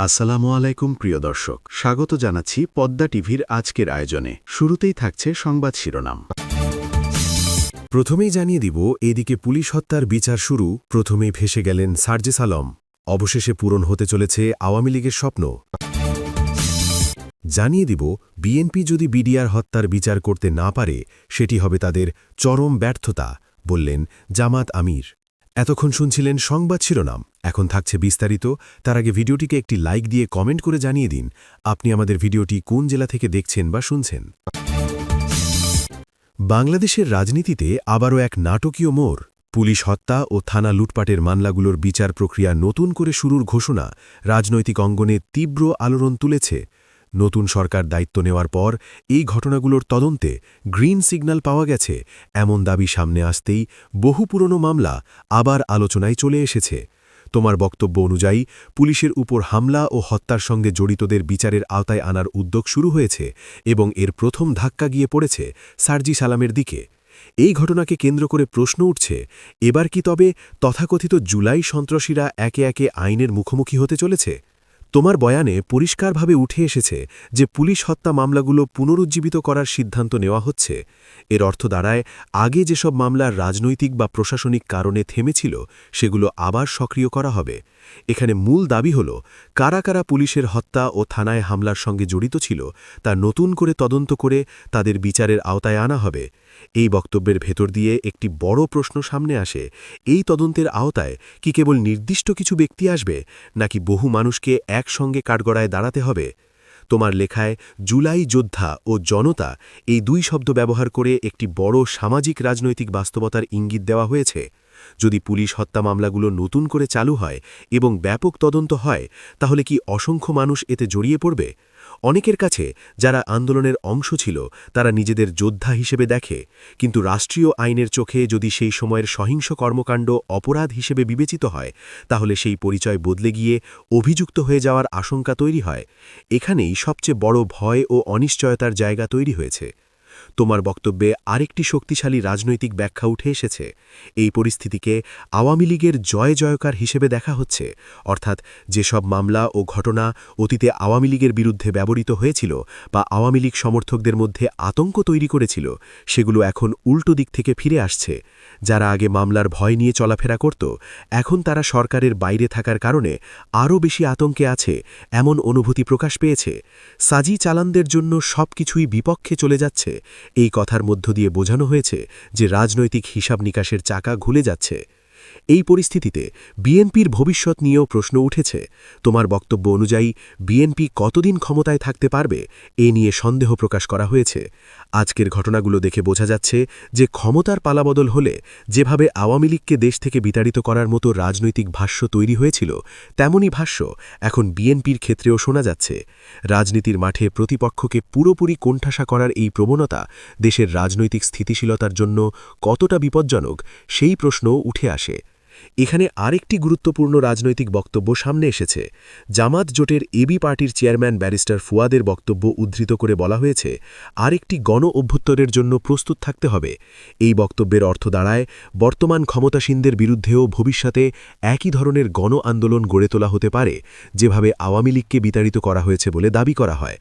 আসসালামু আলাইকুম প্রিয় দর্শক, স্বাগত জানাচ্ছি পদ্মা টিভির আজকের আয়োজনে। শুরুতেই থাকছে সংবাদ শিরোনাম। প্রথমেই জানিয়ে দিব, এদিকে পুলিশ হত্যার বিচার শুরু। প্রথমেই ভেসে গেলেন সার্জিস আলম, অবশেষে পূরণ হতে চলেছে আওয়ামী লীগের স্বপ্ন। জানিয়ে দিব, বিএনপি যদি বিডিআর হত্যার বিচার করতে না পারে সেটি হবে তাদের চরম ব্যর্থতা, বললেন জামাত আমির। এতক্ষণ শুনছিলেন সংবাদ শিরোনাম, এখন থাকছে বিস্তারিত। তার আগে ভিডিওটিকে একটি লাইক দিয়ে কমেন্ট করে জানিয়ে দিন আপনি আমাদের ভিডিওটি কোন জেলা থেকে দেখছেন বা শুনছেন। বাংলাদেশের রাজনীতিতে আবারও এক নাটকীয় মোড়। পুলিশ হত্যা ও থানা লুটপাটের মামলাগুলোর বিচার প্রক্রিয়া নতুন করে শুরুর ঘোষণা রাজনৈতিক অঙ্গনে তীব্র আলোড়ন তুলেছে। নতুন সরকার দায়িত্ব নেওয়ার পর এই ঘটনাগুলোর তদন্তে গ্রিন সিগন্যাল পাওয়া গেছে এমন দাবি সামনে আসতেই বহু পুরনো মামলা আবার আলোচনায় চলে এসেছে। তোমার বক্তব্য অনুযায়ী পুলিশের উপর হামলা ও হত্যার সঙ্গে জড়িতদের বিচারের আওতায় আনার উদ্যোগ শুরু হয়েছে এবং এর প্রথম ধাক্কা গিয়ে পড়েছে সার্জিস আলমের দিকে। এই ঘটনাকে কেন্দ্র করে প্রশ্ন উঠছে, এবার কি তবে তথাকথিত জুলাই সন্ত্রাসীরা একে একে আইনের মুখোমুখি হতে চলেছে? তোমার বয়ানে পরিষ্কারভাবে উঠে এসেছে যে পুলিশ হত্যা মামলাগুলো পুনরুজ্জীবিত করার সিদ্ধান্ত নেওয়া হচ্ছে। এর অর্থ দাঁড়ায়, আগে যেসব মামলার রাজনৈতিক বা প্রশাসনিক কারণে থেমেছিল সেগুলো আবার সক্রিয় করা হবে। এখানে মূল দাবি হল, কারা কারা পুলিশের হত্যা ও থানায় হামলার সঙ্গে জড়িত ছিল তা নতুন করে তদন্ত করে তাদের বিচারের আওতায় আনা হবে। এই বক্তব্যের ভেতর দিয়ে একটি বড় প্রশ্ন সামনে আসে, এই তদন্তের আওতায় কি কেবল নির্দিষ্ট কিছু ব্যক্তি আসবে, নাকি বহু মানুষকে একসঙ্গে কাঠগড়ায় দাঁড়াতে হবে? তোমার লেখায় জুলাই যোদ্ধা ও জনতা এই দুই শব্দ ব্যবহার করে একটি বড় সামাজিক রাজনৈতিক বাস্তবতার ইঙ্গিত দেওয়া হয়েছে। যদি পুলিশ হত্যা মামলাগুলো নতুন করে চালু হয় এবং ব্যাপক তদন্ত হয়, তাহলে কি অসংখ্য মানুষ এতে জড়িয়ে পড়বে? অনেকের কাছে যারা আন্দোলনের অংশ ছিল তারা নিজেদের যোদ্ধা হিসেবে দেখে, কিন্তু রাষ্ট্রীয় আইনের চোখে যদি সেই সময়ের সহিংস কর্মকাণ্ড অপরাধ হিসেবে বিবেচিত হয়, তাহলে সেই পরিচয় বদলে গিয়ে অভিযুক্ত হয়ে যাওয়ার আশঙ্কা তৈরি হয়। এখানেই সবচেয়ে বড় ভয় ও অনিশ্চয়তার জায়গা তৈরি হয়েছে। তোমার বক্তব্যে আরেকটি শক্তিশালী রাজনৈতিক ব্যাখ্যা উঠে এসেছে। এই পরিস্থিতিকে আওয়ামী লীগের জয় জয়কার হিসেবে দেখা হচ্ছে, অর্থাৎ যেসব মামলা ও ঘটনা অতীতে আওয়ামী লীগের বিরুদ্ধে ব্যবহৃত হয়েছিল বা আওয়ামী লীগ সমর্থকদের মধ্যে আতঙ্ক তৈরি করেছিল, সেগুলো এখন উল্টো দিক থেকে ফিরে আসছে। যারা আগে মামলার ভয় নিয়ে চলাফেরা করত, এখন তারা সরকারের বাইরে থাকার কারণে আরও বেশি আতঙ্কে আছে, এমন অনুভূতি প্রকাশ পেয়েছে। সাজি চালানদের জন্য সবকিছুই বিপক্ষে চলে যাচ্ছে, এই কথার মধ্য দিয়ে বোঝানো হয়েছে যে রাজনৈতিক হিসাব নিকাশের চাকা ঘুরে যাচ্ছে। এই পরিস্থিতিতে বিএনপির ভবিষ্যৎ নিয়েও প্রশ্ন উঠেছে। তোমার বক্তব্য অনুযায়ী বিএনপি কতদিন ক্ষমতায় থাকতে পারবে, এ নিয়ে সন্দেহ প্রকাশ করা হয়েছে। আজকের ঘটনাগুলো দেখে বোঝা যাচ্ছে যে ক্ষমতার পালাবদল হলে যেভাবে আওয়ামী লীগকে দেশ থেকে বিতাড়িত করার মতো রাজনৈতিক ভাষ্য তৈরি হয়েছিল, তেমনই ভাষ্য এখন বিএনপির ক্ষেত্রেও শোনা যাচ্ছে। রাজনীতির মাঠে প্রতিপক্ষকে পুরোপুরি কোণঠাসা করার এই প্রবণতা দেশের রাজনৈতিক স্থিতিশীলতার জন্য কতটা বিপজ্জনক, সেই প্রশ্নও উঠে আসে। এখানে আরেকটি গুরুত্বপূর্ণ রাজনৈতিক বক্তব্য সামনে এসেছে। জামাত জোটের এবি পার্টির চেয়ারম্যান ব্যারিস্টার ফুয়াদের বক্তব্য উদ্ধৃত করে বলা হয়েছে, আরেকটি গণ অভ্যুত্থানের জন্য প্রস্তুত থাকতে হবে। এই বক্তব্যের অর্থ দাঁড়ায়, বর্তমান ক্ষমতাসীনদের বিরুদ্ধেও ভবিষ্যতে একই ধরনের গণ আন্দোলন গড়ে তোলা হতে পারে, যেভাবে আওয়ামী লীগকে বিতাড়িত করা হয়েছে বলে দাবি করা হয়।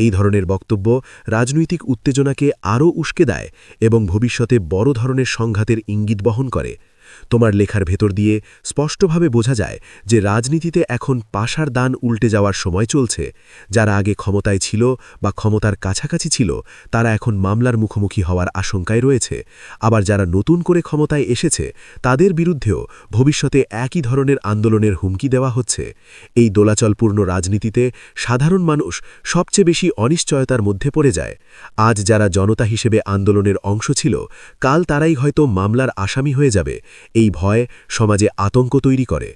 এই ধরনের বক্তব্য রাজনৈতিক উত্তেজনাকে আরও উস্কে দেয় এবং ভবিষ্যতে বড় ধরনের সংঘাতের ইঙ্গিত বহন করে। তোমার লেখার ভেতর দিয়ে স্পষ্টভাবে বোঝা যায় যে রাজনীতিতে এখন পাশার দান উল্টে যাওয়ার সময় চলছে। যারা আগে ক্ষমতায় ছিল বা ক্ষমতার কাছাকাছি ছিল, তারা এখন মামলার মুখোমুখি হওয়ার আশঙ্কায় রয়েছে। আবার যারা নতুন করে ক্ষমতায় এসেছে, তাদের বিরুদ্ধেও ভবিষ্যতে একই ধরনের আন্দোলনের হুমকি দেওয়া হচ্ছে। এই দোলাচলপূর্ণ রাজনীতিতে সাধারণ মানুষ সবচেয়ে বেশি অনিশ্চয়তার মধ্যে পড়ে যায়। আজ যারা জনতা হিসেবে আন্দোলনের অংশ ছিল, কাল তারাই হয়তো মামলার আসামি হয়ে যাবে। এই ভয় সমাজে আতঙ্ক তৈরি করে।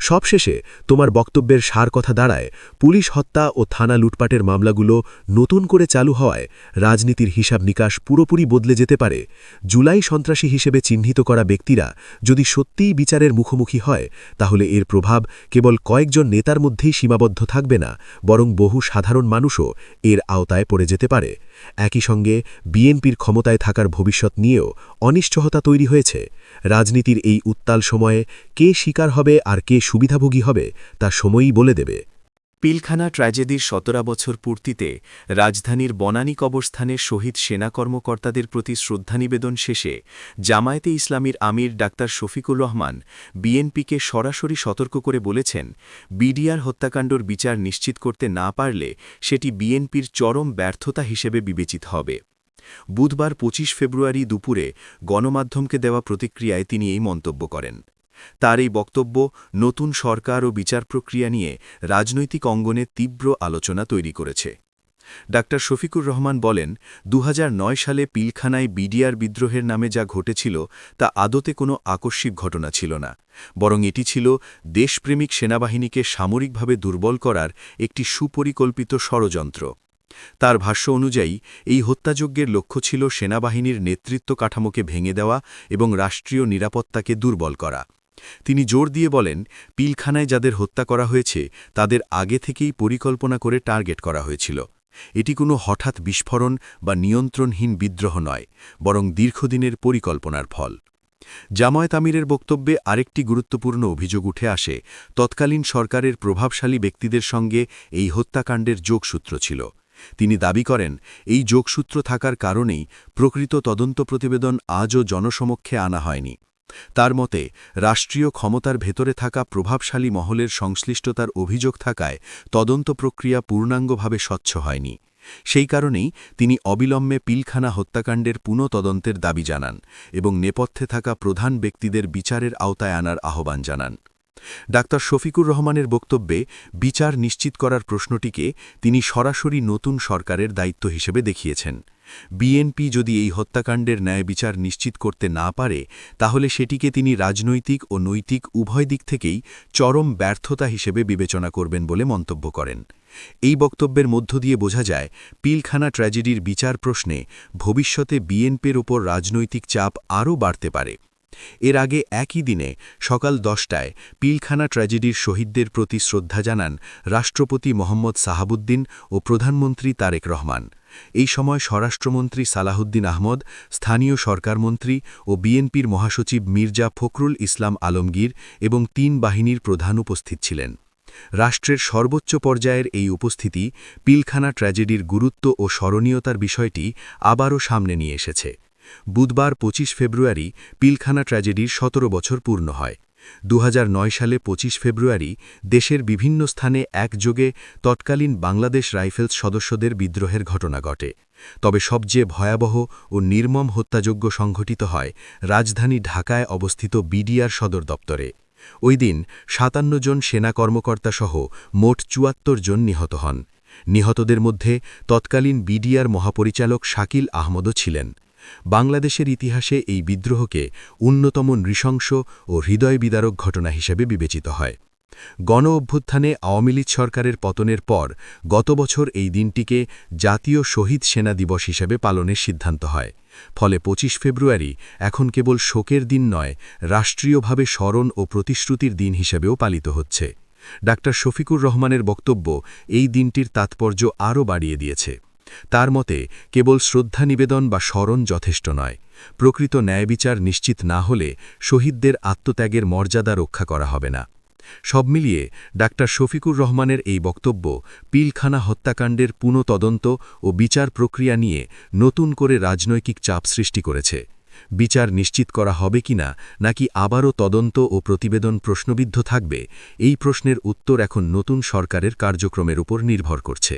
সবশেষে তোমার বক্তব্যের সার কথা দাঁড়ায়, পুলিশ হত্যা ও থানা লুটপাটের মামলাগুলো নতুন করে চালু হওয়ায় রাজনীতির হিসাব নিকাশ পুরোপুরি বদলে যেতে পারে। জুলাই সন্ত্রাসী হিসেবে চিহ্নিত করা ব্যক্তিরা যদি সত্যিই বিচারের মুখোমুখি হয়, তাহলে এর প্রভাব কেবল কয়েকজন নেতার মধ্যেই সীমাবদ্ধ থাকবে না, বরং বহু সাধারণ মানুষও এর আওতায় পড়ে যেতে পারে। একই সঙ্গে বিএনপির ক্ষমতায় থাকার ভবিষ্যৎ নিয়েও অনিশ্চয়তা তৈরি হয়েছে। রাজনীতির এই উত্তাল সময়ে কে শিকার হবে আর কে সুবিধাভোগী হবে তা সময়ই বলে দেবে। পিলখানা ট্র্যাজেডির ১৭ বছর পূর্তিতে রাজধানীর বনানী কবরস্থানের শহীদ সেনা কর্মকর্তাদের প্রতি শ্রদ্ধা নিবেদন শেষে জামায়াতে ইসলামীর আমির ডাক্তার শফিকুর রহমান বিএনপিকে সরাসরি সতর্ক করে বলেছেন, বিডিআর হত্যাকাণ্ডর বিচার নিশ্চিত করতে না পারলে সেটি বিএনপির চরম ব্যর্থতা হিসেবে বিবেচিত হবে। বুধবার ২৫ ফেব্রুয়ারি দুপুরে গণমাধ্যমকে দেওয়া প্রতিক্রিয়ায় তিনি এই মন্তব্য করেন। তার এই বক্তব্য নতুন সরকার ও বিচার প্রক্রিয়া নিয়ে রাজনৈতিক অঙ্গনে তীব্র আলোচনা তৈরি করেছে। ডাক্তার শফিকুর রহমান বলেন, ২০০৯ সালে পিলখানায় বিডিআর বিদ্রোহের নামে যা ঘটেছিল তা আদতে কোনো আকস্মিক ঘটনা ছিল না, বরং এটি ছিল দেশপ্রেমিক সেনাবাহিনীকে সামরিকভাবে দুর্বল করার একটি সুপরিকল্পিত ষড়যন্ত্র। তার ভাষ্য অনুযায়ী এই হত্যাযজ্ঞের লক্ষ্য ছিল সেনাবাহিনীর নেতৃত্ব কাঠামোকে ভেঙে দেওয়া এবং রাষ্ট্রীয় নিরাপত্তাকে দুর্বল করা। তিনি জোর দিয়ে বলেন, পিলখানায় যাদের হত্যা করা হয়েছে তাদের আগে থেকেই পরিকল্পনা করে টার্গেট করা হয়েছিল। এটি কোনো হঠাৎ বিস্ফোরণ বা নিয়ন্ত্রণহীন বিদ্রোহ নয়, বরং দীর্ঘদিনের পরিকল্পনার ফল। জামায়াত আমিরের বক্তব্যে আরেকটি গুরুত্বপূর্ণ অভিযোগ উঠে আসে, তৎকালীন সরকারের প্রভাবশালী ব্যক্তিদের সঙ্গে এই হত্যাকাণ্ডের যোগসূত্র ছিল। তিনি দাবি করেন, এই যোগসূত্র থাকার কারণেই প্রকৃত তদন্ত প্রতিবেদন আজও জনসমক্ষে আনা হয়নি। তার মতে, রাষ্ট্রীয় ক্ষমতার ভেতরে থাকা প্রভাবশালী মহলের সংশ্লিষ্টতার অভিযোগ থাকায় তদন্ত প্রক্রিয়া পূর্ণাঙ্গভাবে স্বচ্ছ হয়নি। সেই কারণেই তিনি অবিলম্বে পিলখানা হত্যাকাণ্ডের পুনঃতদন্তের দাবি জানান এবং নেপথ্যে থাকা প্রধান ব্যক্তিদের বিচারের আওতায় আনার আহ্বান জানান। ডাক্তার শফিকুর রহমানের বক্তব্যে বিচার নিশ্চিত করার প্রশ্নটিকে তিনি সরাসরি নতুন সরকারের দায়িত্ব হিসেবে দেখিয়েছেন। বিএনপি যদি এই হত্যাকাণ্ডের ন্যায় বিচার নিশ্চিত করতে না পারে, তাহলে সেটিকে তিনি রাজনৈতিক ও নৈতিক উভয় দিক থেকেই চরম ব্যর্থতা হিসেবে বিবেচনা করবেন বলে মন্তব্য করেন। এই বক্তব্যের মধ্য দিয়ে বোঝা যায়, পিলখানা ট্র্যাজেডির বিচার প্রশ্নে ভবিষ্যতে বিএনপির ওপর রাজনৈতিক চাপ আরও বাড়তে পারে। এর আগে একই দিনে সকাল ১০টায় পিলখানা ট্র্যাজেডির শহীদদের প্রতি শ্রদ্ধা জানান রাষ্ট্রপতি মোহাম্মদ সাহাবুদ্দিন ও প্রধানমন্ত্রী তারেক রহমান। এই সময় স্বরাষ্ট্রমন্ত্রী সালাহুদ্দিন আহমদ, স্থানীয় সরকারমন্ত্রী ও বিএনপির মহাসচিব মির্জা ফখরুল ইসলাম আলমগীর এবং ৩ বাহিনীর প্রধান উপস্থিত ছিলেন। রাষ্ট্রের সর্বোচ্চ পর্যায়ের এই উপস্থিতি পিলখানা ট্র্যাজেডির গুরুত্ব ও স্মরণীয়তার বিষয়টি আবারও সামনে নিয়ে এসেছে। বুধবার ২৫ ফেব্রুয়ারি পিলখানা ট্র্যাজেডির ১৭ বছর পূর্ণ হয়। ২০০৯ সালে ২৫ ফেব্রুয়ারি দেশের বিভিন্ন স্থানে একযোগে তৎকালীন বাংলাদেশ রাইফেলস সদস্যদের বিদ্রোহের ঘটনা ঘটে। তবে সবচেয়ে ভয়াবহ ও নির্মম হত্যাযজ্ঞ সংঘটিত হয় রাজধানী ঢাকায় অবস্থিত বিডিআর সদর দপ্তরে। ওই দিন ৫৭ জন সেনা কর্মকর্তাসহ মোট ৭৪ জন নিহত হন। নিহতদের মধ্যে তৎকালীন বিডিআর মহাপরিচালক শাকিল আহমদও ছিলেন। বাংলাদেশের ইতিহাসে এই বিদ্রোহকে অন্যতম নৃশংস ও হৃদয়বিদারক ঘটনা হিসেবে বিবেচিত হয়। গণ অভ্যুত্থানে আওয়ামী লীগ সরকারের পতনের পর গত বছর এই দিনটিকে জাতীয় শহীদ সেনা দিবস হিসেবে পালনের সিদ্ধান্ত হয়। ফলে ২৫ ফেব্রুয়ারি এখন কেবল শোকের দিন নয়, রাষ্ট্রীয়ভাবে স্মরণ ও প্রতিশ্রুতির দিন হিসেবেও পালিত হচ্ছে। ডাক্তার শফিকুর রহমানের বক্তব্য এই দিনটির তাৎপর্য আরও বাড়িয়ে দিয়েছে। তার মতে, কেবল শ্রদ্ধা নিবেদন বা স্মরণ যথেষ্ট নয়। প্রকৃত ন্যায়বিচার নিশ্চিত না হলে শহীদদের আত্মত্যাগের মর্যাদা রক্ষা করা হবে না। সব মিলিয়ে ডাক্তার শফিকুর রহমানের এই বক্তব্য পিলখানা হত্যাকাণ্ডের পুনঃতদন্ত ও বিচার প্রক্রিয়া নিয়ে নতুন করে রাজনৈতিক চাপ সৃষ্টি করেছে। বিচার নিশ্চিত করা হবে কিনা, নাকি আবারও তদন্ত ও প্রতিবেদন প্রশ্নবিদ্ধ থাকবে, এই প্রশ্নের উত্তর এখন নতুন সরকারের কার্যক্রমের উপর নির্ভর করছে।